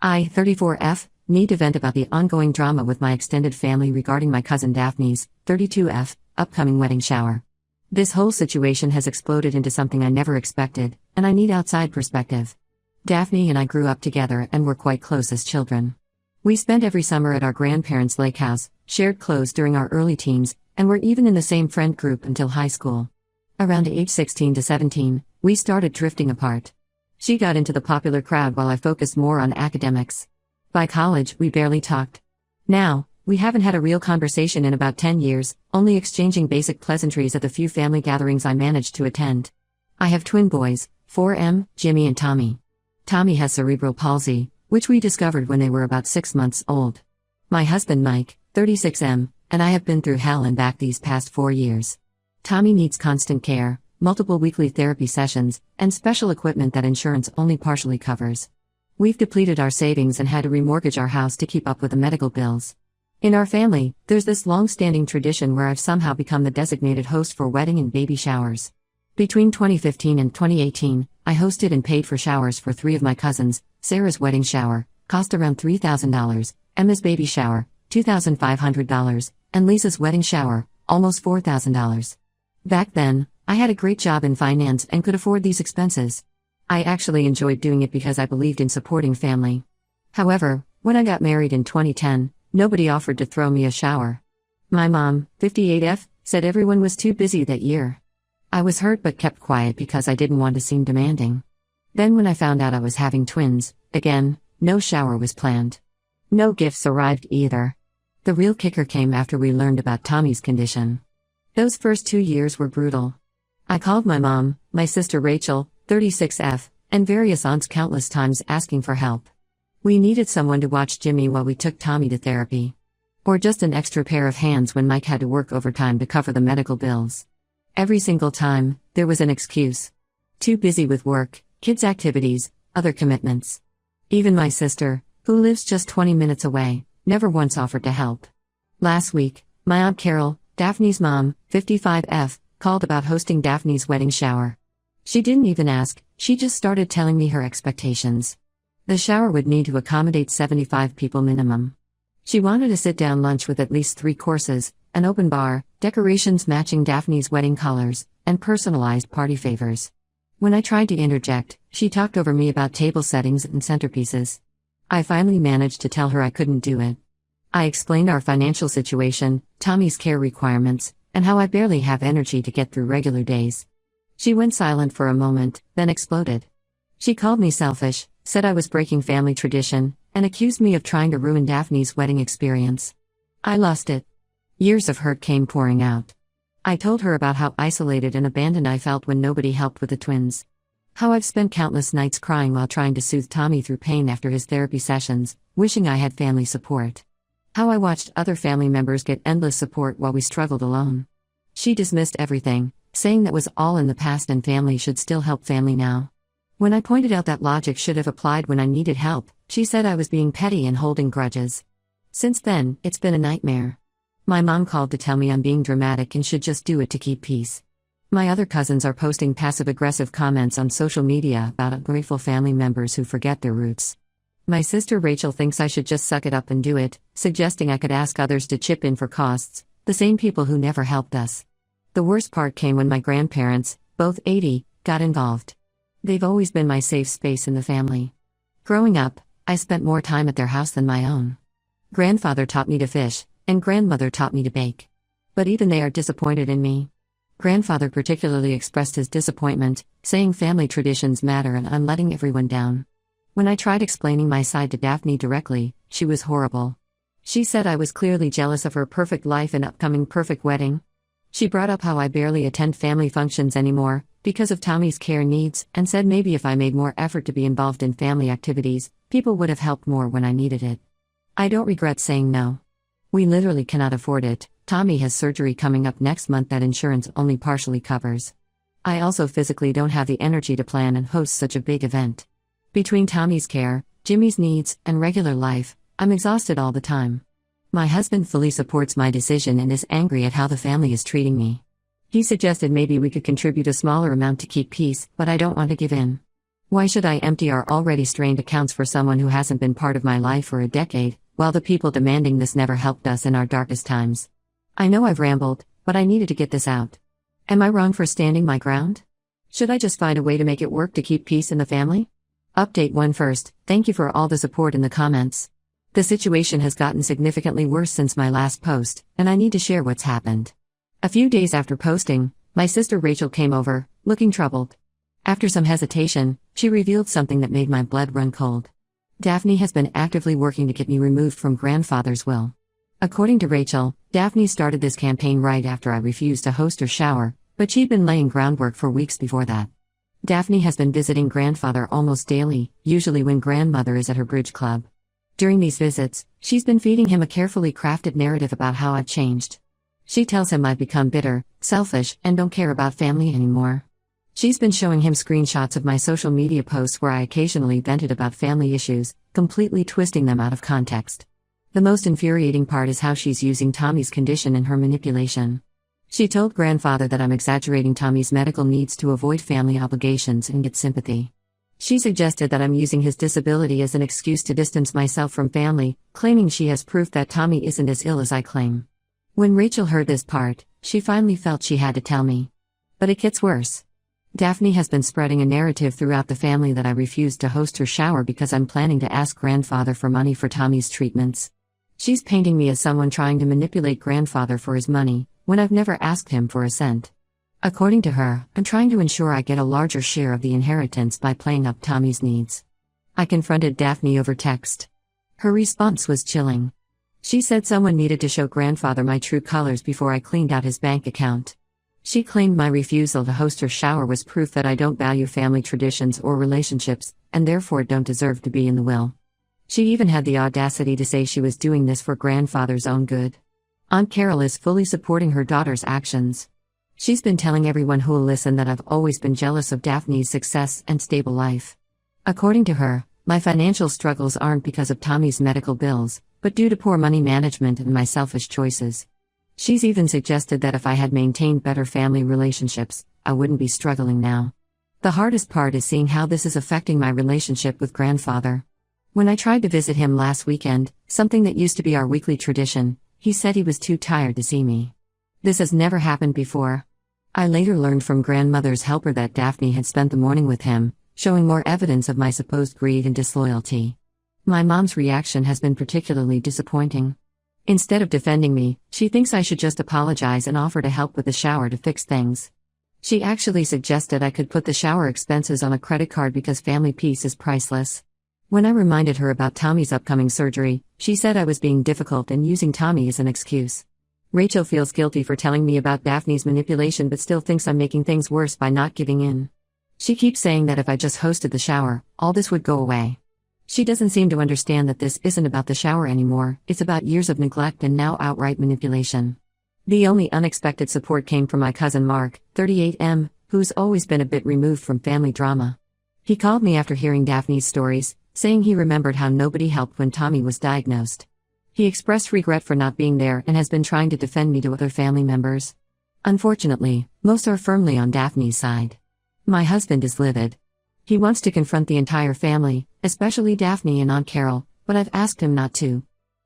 I, 34F, need to vent about the ongoing drama with my extended family regarding my cousin Daphne's, 32F, upcoming wedding shower. This whole situation has exploded into something I never expected, and I need outside perspective. Daphne and I grew up together and were quite close as children. We spent every summer at our grandparents' lake house, shared clothes during our early teens, and were even in the same friend group until high school. Around age 16 to 17, we started drifting apart. She got into the popular crowd while I focused more on academics. By college, we barely talked. Now, we haven't had a real conversation in about 10 years, only exchanging basic pleasantries at the few family gatherings I managed to attend. I have twin boys, 4M, Jimmy and Tommy. Tommy has cerebral palsy, which we discovered when they were about 6 months old. My husband Mike, 36M, and I have been through hell and back these past 4 years. Tommy needs constant care, multiple weekly therapy sessions, and special equipment that insurance only partially covers. We've depleted our savings and had to remortgage our house to keep up with the medical bills. In our family, there's this long-standing tradition where I've somehow become the designated host for wedding and baby showers. Between 2015 and 2018, I hosted and paid for showers for 3 of my cousins. Sarah's wedding shower cost around $3,000, Emma's baby shower, $2,500, and Lisa's wedding shower, almost $4,000. Back then, I had a great job in finance and could afford these expenses. I actually enjoyed doing it because I believed in supporting family. However, when I got married in 2010, nobody offered to throw me a shower. My mom, 58F, said everyone was too busy that year. I was hurt but kept quiet because I didn't want to seem demanding. Then when I found out I was having twins, again, no shower was planned. No gifts arrived either. The real kicker came after we learned about Tommy's condition. Those first 2 years were brutal. I called my mom, my sister Rachel, 36F, and various aunts countless times asking for help. We needed someone to watch Jimmy while we took Tommy to therapy. Or just an extra pair of hands when Mike had to work overtime to cover the medical bills. Every single time, there was an excuse. Too busy with work, kids' activities, other commitments. Even my sister, who lives just 20 minutes away, never once offered to help. Last week, my Aunt Carol, Daphne's mom, 55F, called about hosting Daphne's wedding shower. She didn't even ask, she just started telling me her expectations. The shower would need to accommodate 75 people minimum. She wanted a sit-down lunch with at least 3 courses, an open bar, decorations matching Daphne's wedding colors, and personalized party favors. When I tried to interject, she talked over me about table settings and centerpieces. I finally managed to tell her I couldn't do it. I explained our financial situation, Tommy's care requirements, and how I barely have energy to get through regular days. She went silent for a moment, then exploded. She called me selfish, said I was breaking family tradition, and accused me of trying to ruin Daphne's wedding experience. I lost it. Years of hurt came pouring out. I told her about how isolated and abandoned I felt when nobody helped with the twins. How I've spent countless nights crying while trying to soothe Tommy through pain after his therapy sessions, wishing I had family support. How I watched other family members get endless support while we struggled alone. She dismissed everything, saying that was all in the past and family should still help family now. When I pointed out that logic should have applied when I needed help, she said I was being petty and holding grudges. Since then, it's been a nightmare. My mom called to tell me I'm being dramatic and should just do it to keep peace. My other cousins are posting passive-aggressive comments on social media about ungrateful family members who forget their roots. My sister Rachel thinks I should just suck it up and do it, suggesting I could ask others to chip in for costs, the same people who never helped us. The worst part came when my grandparents, both 80, got involved. They've always been my safe space in the family. Growing up, I spent more time at their house than my own. Grandfather taught me to fish, and grandmother taught me to bake. But even they are disappointed in me. Grandfather particularly expressed his disappointment, saying family traditions matter and I'm letting everyone down. When I tried explaining my side to Daphne directly, she was horrible. She said I was clearly jealous of her perfect life and upcoming perfect wedding. She brought up how I barely attend family functions anymore, because of Tommy's care needs, and said maybe if I made more effort to be involved in family activities, people would have helped more when I needed it. I don't regret saying no. We literally cannot afford it. Tommy has surgery coming up next month that insurance only partially covers. I also physically don't have the energy to plan and host such a big event. Between Tommy's care, Jimmy's needs, and regular life, I'm exhausted all the time. My husband fully supports my decision and is angry at how the family is treating me. He suggested maybe we could contribute a smaller amount to keep peace, but I don't want to give in. Why should I empty our already strained accounts for someone who hasn't been part of my life for a decade, while the people demanding this never helped us in our darkest times? I know I've rambled, but I needed to get this out. Am I wrong for standing my ground? Should I just find a way to make it work to keep peace in the family? Update 1 first, thank you for all the support in the comments. The situation has gotten significantly worse since my last post, and I need to share what's happened. A few days after posting, my sister Rachel came over, looking troubled. After some hesitation, she revealed something that made my blood run cold. Daphne has been actively working to get me removed from grandfather's will. According to Rachel, Daphne started this campaign right after I refused to host her shower, but she'd been laying groundwork for weeks before that. Daphne has been visiting grandfather almost daily, usually when grandmother is at her bridge club. During these visits, she's been feeding him a carefully crafted narrative about how I've changed. She tells him I've become bitter, selfish, and don't care about family anymore. She's been showing him screenshots of my social media posts where I occasionally vented about family issues, completely twisting them out of context. The most infuriating part is how she's using Tommy's condition in her manipulation. She told grandfather that I'm exaggerating Tommy's medical needs to avoid family obligations and get sympathy. She suggested that I'm using his disability as an excuse to distance myself from family, claiming she has proof that Tommy isn't as ill as I claim. When Rachel heard this part, she finally felt she had to tell me. But it gets worse. Daphne has been spreading a narrative throughout the family that I refused to host her shower because I'm planning to ask grandfather for money for Tommy's treatments. She's painting me as someone trying to manipulate grandfather for his money, when I've never asked him for a cent. According to her, I'm trying to ensure I get a larger share of the inheritance by playing up Tommy's needs. I confronted Daphne over text. Her response was chilling. She said someone needed to show grandfather my true colors before I cleaned out his bank account. She claimed my refusal to host her shower was proof that I don't value family traditions or relationships, and therefore don't deserve to be in the will. She even had the audacity to say she was doing this for grandfather's own good. Aunt Carol is fully supporting her daughter's actions. She's been telling everyone who'll listen that I've always been jealous of Daphne's success and stable life. According to her, my financial struggles aren't because of Tommy's medical bills, but due to poor money management and my selfish choices. She's even suggested that if I had maintained better family relationships, I wouldn't be struggling now. The hardest part is seeing how this is affecting my relationship with grandfather. When I tried to visit him last weekend, something that used to be our weekly tradition, he said he was too tired to see me. This has never happened before. I later learned from grandmother's helper that Daphne had spent the morning with him, showing more evidence of my supposed greed and disloyalty. My mom's reaction has been particularly disappointing. Instead of defending me, she thinks I should just apologize and offer to help with the shower to fix things. She actually suggested I could put the shower expenses on a credit card because family peace is priceless. When I reminded her about Tommy's upcoming surgery, she said I was being difficult and using Tommy as an excuse. Rachel feels guilty for telling me about Daphne's manipulation but still thinks I'm making things worse by not giving in. She keeps saying that if I just hosted the shower, all this would go away. She doesn't seem to understand that this isn't about the shower anymore, it's about years of neglect and now outright manipulation. The only unexpected support came from my cousin Mark, 38M, who's always been a bit removed from family drama. He called me after hearing Daphne's stories, saying he remembered how nobody helped when Tommy was diagnosed. He expressed regret for not being there and has been trying to defend me to other family members. Unfortunately, most are firmly on Daphne's side. My husband is livid. He wants to confront the entire family, especially Daphne and Aunt Carol, but I've asked him not to.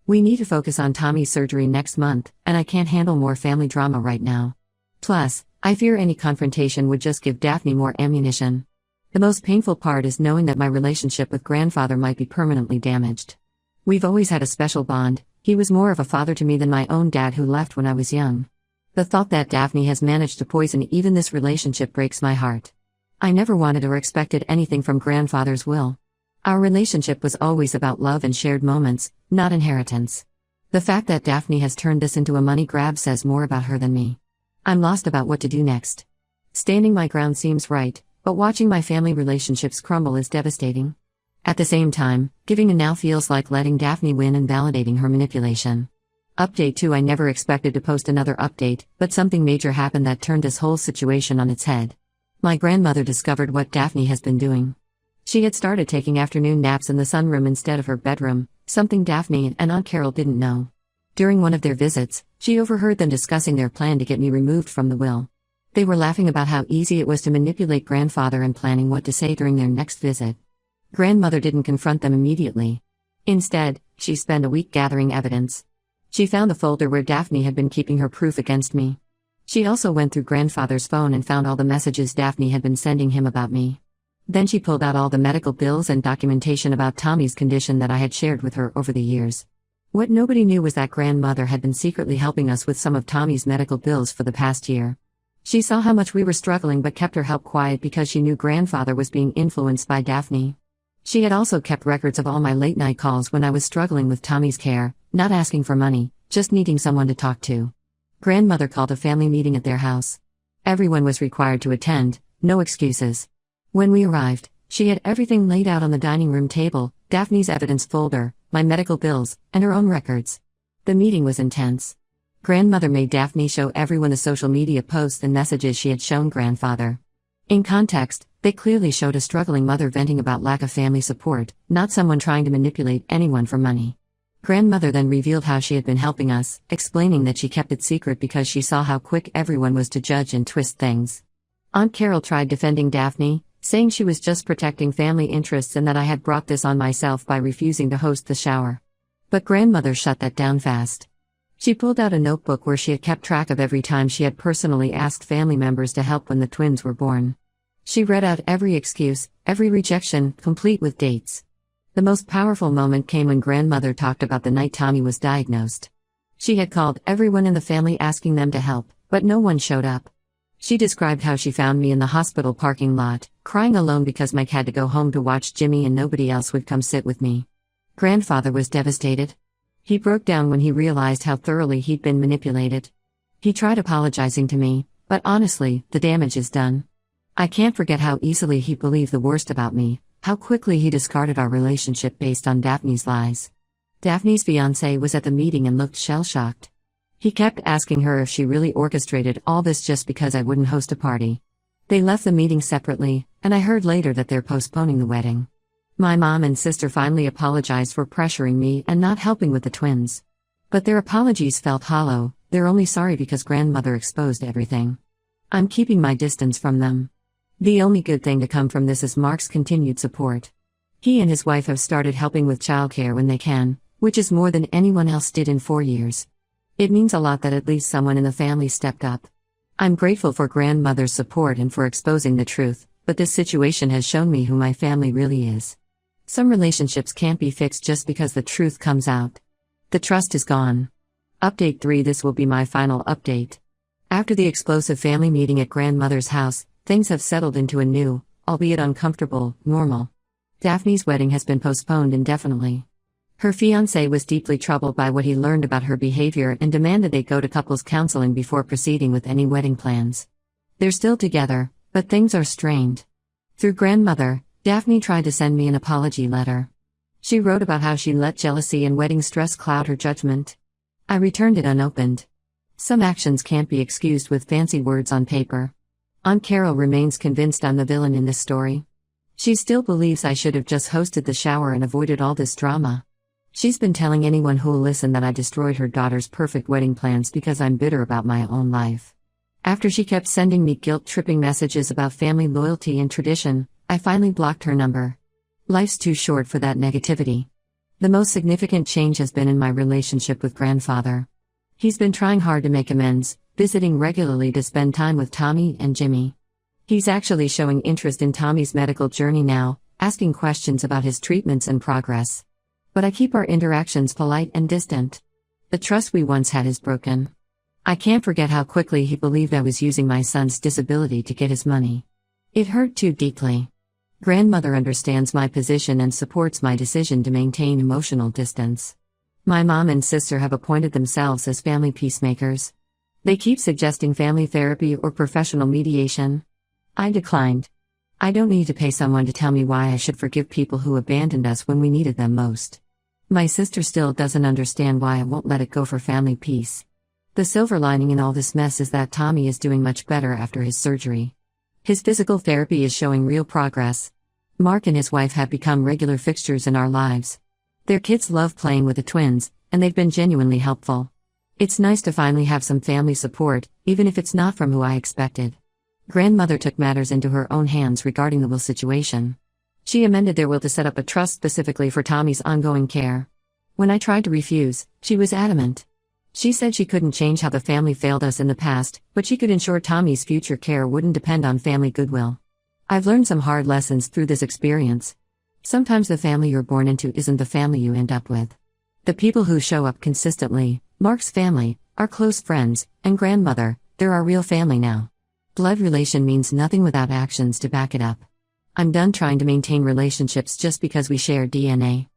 We need to focus on Tommy's surgery next month, and I can't handle more family drama right now. Plus, I fear any confrontation would just give Daphne more ammunition. The most painful part is knowing that my relationship with grandfather might be permanently damaged. We've always had a special bond, he was more of a father to me than my own dad who left when I was young. The thought that Daphne has managed to poison even this relationship breaks my heart. I never wanted or expected anything from grandfather's will. Our relationship was always about love and shared moments, not inheritance. The fact that Daphne has turned this into a money grab says more about her than me. I'm lost about what to do next. Standing my ground seems right, but watching my family relationships crumble is devastating. At the same time, giving in now feels like letting Daphne win and validating her manipulation. Update 2. I never expected to post another update, but something major happened that turned this whole situation on its head. My grandmother discovered what Daphne has been doing. She had started taking afternoon naps in the sunroom instead of her bedroom, something Daphne and Aunt Carol didn't know. During one of their visits, she overheard them discussing their plan to get me removed from the will. They were laughing about how easy it was to manipulate grandfather and planning what to say during their next visit. Grandmother didn't confront them immediately. Instead, she spent a week gathering evidence. She found the folder where Daphne had been keeping her proof against me. She also went through grandfather's phone and found all the messages Daphne had been sending him about me. Then she pulled out all the medical bills and documentation about Tommy's condition that I had shared with her over the years. What nobody knew was that grandmother had been secretly helping us with some of Tommy's medical bills for the past year. She saw how much we were struggling but kept her help quiet because she knew grandfather was being influenced by Daphne. She had also kept records of all my late-night calls when I was struggling with Tommy's care, not asking for money, just needing someone to talk to. Grandmother called a family meeting at their house. Everyone was required to attend, no excuses. When we arrived, she had everything laid out on the dining room table, Daphne's evidence folder, my medical bills, and her own records. The meeting was intense. Grandmother made Daphne show everyone the social media posts and messages she had shown grandfather. In context, they clearly showed a struggling mother venting about lack of family support, not someone trying to manipulate anyone for money. Grandmother then revealed how she had been helping us, explaining that she kept it secret because she saw how quick everyone was to judge and twist things. Aunt Carol tried defending Daphne, saying she was just protecting family interests and that I had brought this on myself by refusing to host the shower. But grandmother shut that down fast. She pulled out a notebook where she had kept track of every time she had personally asked family members to help when the twins were born. She read out every excuse, every rejection, complete with dates. The most powerful moment came when grandmother talked about the night Tommy was diagnosed. She had called everyone in the family asking them to help, but no one showed up. She described how she found me in the hospital parking lot, crying alone because Mike had to go home to watch Jimmy and nobody else would come sit with me. Grandfather was devastated. He broke down when he realized how thoroughly he'd been manipulated. He tried apologizing to me, but honestly, the damage is done. I can't forget how easily he believed the worst about me, how quickly he discarded our relationship based on Daphne's lies. Daphne's fiancé was at the meeting and looked shell-shocked. He kept asking her if she really orchestrated all this just because I wouldn't host a party. They left the meeting separately, and I heard later that they're postponing the wedding. My mom and sister finally apologized for pressuring me and not helping with the twins. But their apologies felt hollow, they're only sorry because grandmother exposed everything. I'm keeping my distance from them. The only good thing to come from this is Mark's continued support. He and his wife have started helping with childcare when they can, which is more than anyone else did in 4 years. It means a lot that at least someone in the family stepped up. I'm grateful for grandmother's support and for exposing the truth, but this situation has shown me who my family really is. Some relationships can't be fixed just because the truth comes out. The trust is gone. Update 3. This will be my final update. After the explosive family meeting at grandmother's house, things have settled into a new, albeit uncomfortable, normal. Daphne's wedding has been postponed indefinitely. Her fiancé was deeply troubled by what he learned about her behavior and demanded they go to couples counseling before proceeding with any wedding plans. They're still together, but things are strained. Through grandmother, Daphne tried to send me an apology letter. She wrote about how she let jealousy and wedding stress cloud her judgment. I returned it unopened. Some actions can't be excused with fancy words on paper. Aunt Carol remains convinced I'm the villain in this story. She still believes I should have just hosted the shower and avoided all this drama. She's been telling anyone who'll listen that I destroyed her daughter's perfect wedding plans because I'm bitter about my own life. After she kept sending me guilt-tripping messages about family loyalty and tradition, I finally blocked her number. Life's too short for that negativity. The most significant change has been in my relationship with grandfather. He's been trying hard to make amends, visiting regularly to spend time with Tommy and Jimmy. He's actually showing interest in Tommy's medical journey now, asking questions about his treatments and progress. But I keep our interactions polite and distant. The trust we once had is broken. I can't forget how quickly he believed I was using my son's disability to get his money. It hurt too deeply. Grandmother understands my position and supports my decision to maintain emotional distance. My mom and sister have appointed themselves as family peacemakers. They keep suggesting family therapy or professional mediation. I declined. I don't need to pay someone to tell me why I should forgive people who abandoned us when we needed them most. My sister still doesn't understand why I won't let it go for family peace. The silver lining in all this mess is that Tommy is doing much better after his surgery. His physical therapy is showing real progress. Mark and his wife have become regular fixtures in our lives. Their kids love playing with the twins, and they've been genuinely helpful. It's nice to finally have some family support, even if it's not from who I expected. Grandmother took matters into her own hands regarding the will situation. She amended their will to set up a trust specifically for Tommy's ongoing care. When I tried to refuse, she was adamant. She said she couldn't change how the family failed us in the past, but she could ensure Tommy's future care wouldn't depend on family goodwill. I've learned some hard lessons through this experience. Sometimes the family you're born into isn't the family you end up with. The people who show up consistently, Mark's family, our close friends, and grandmother, they're our real family now. Blood relation means nothing without actions to back it up. I'm done trying to maintain relationships just because we share DNA.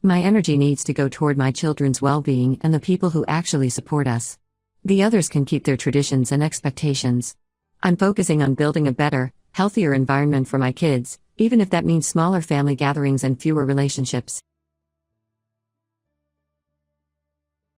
My energy needs to go toward my children's well-being and the people who actually support us. The others can keep their traditions and expectations. I'm focusing on building a better, healthier environment for my kids, even if that means smaller family gatherings and fewer relationships.